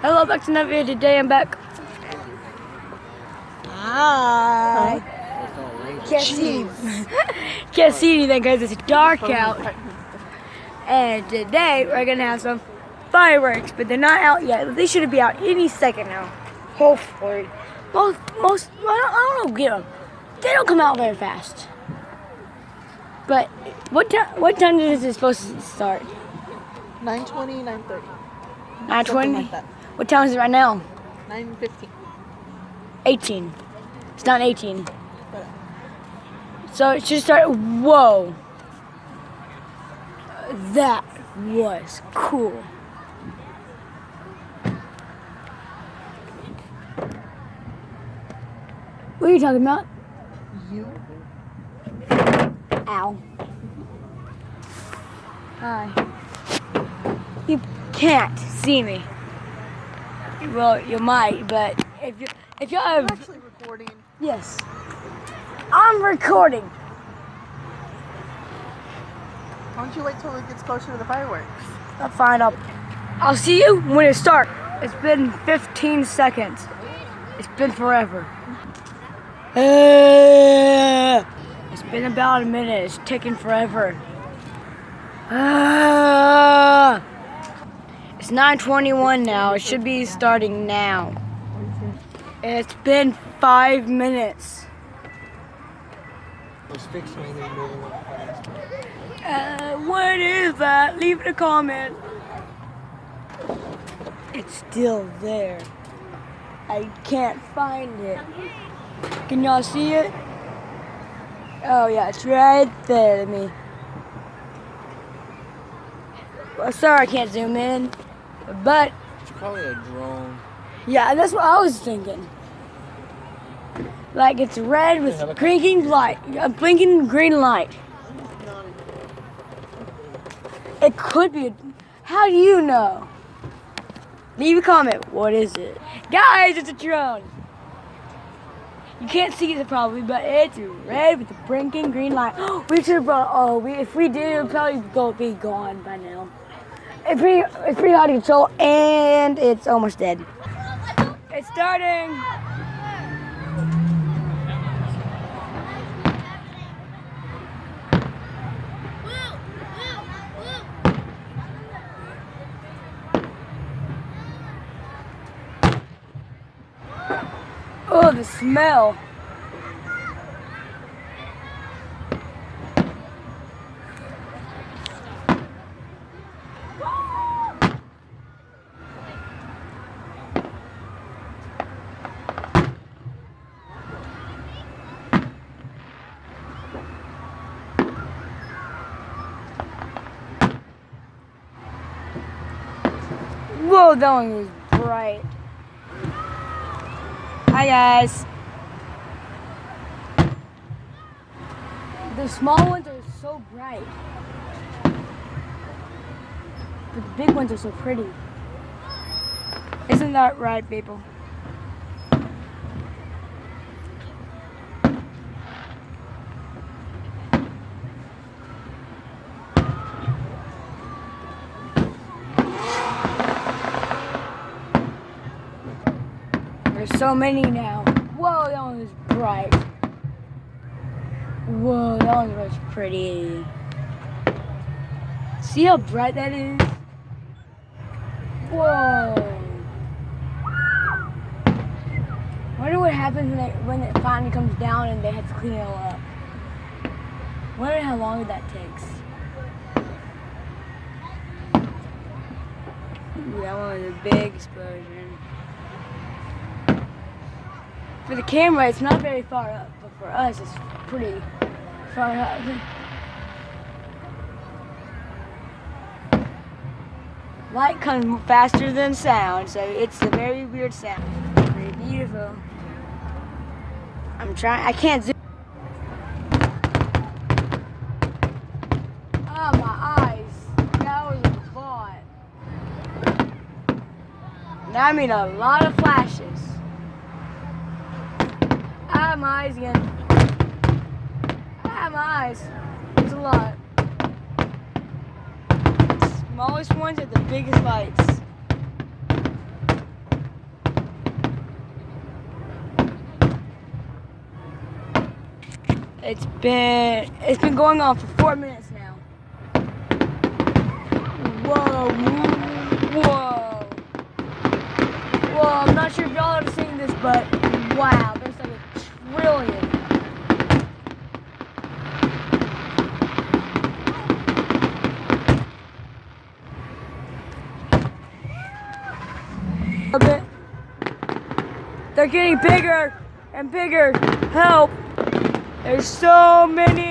Hello, back to another video. Today I'm back. Hi. Can't see. Can't see anything because it's dark out. And today we're gonna have some fireworks, but they're not out yet. They should be out any second now. Hopefully. Most. I don't know. Get them. They don't come out very fast. But what time is it supposed to start? 9:20, 9:30. 9:20. Like that. What time is it right now? 9:15. 18. It's not 18. So it should start. Whoa. That was cool. What are you talking about? You? Ow. Hi. You can't see me. Well, you might, but if you I'm have, actually recording. yes, I'm recording. Why don't you wait till it gets closer to the fireworks? That's fine. I'll see you when it starts. It's been 15 seconds. It's been forever. It's been about a minute. It's taking forever. It's 9:21 now. It should be starting now. It's been 5 minutes. Those fixed wings are moving a lot faster. What is that? Leave a comment. It's still there. I can't find it. Can y'all see it? Oh yeah, it's right there to me. Well, sorry I can't zoom in, but You call it a drone? yeah, that's what I was thinking. Like it's red with blinking light, a blinking green light. It could be. How do you know? Leave a comment. What is it, guys? It's a drone. You can't see it probably, but it's red with a blinking green light. We should have brought. If we did, it would probably be gone by now. It's pretty hard to control, and it's almost dead. It's starting. Oh, the smell. Whoa, that one was bright. Hi guys. The small ones are so bright, but the big ones are so pretty. Isn't that right, people? There's so many now. Whoa, that one was bright. Whoa, that one was pretty. See how bright that is? Whoa. I wonder what happens when it finally comes down and they have to clean it all up. I wonder how long that takes. Ooh, that one was a big explosion. For the camera, it's not very far up, but for us, it's pretty far up. Light comes faster than sound, so it's a very weird sound. Very beautiful. I can't zoom. Oh, my eyes. That was a lot. Now I mean a lot of flashes. My eyes again. My eyes. It's a lot. Smallest ones are the biggest lights. It's been going on for 4 minutes now. Whoa, whoa. Whoa, I'm not sure if y'all have seen this, but wow, there's like a trillion. A bit. They're getting bigger and bigger. Help! There's so many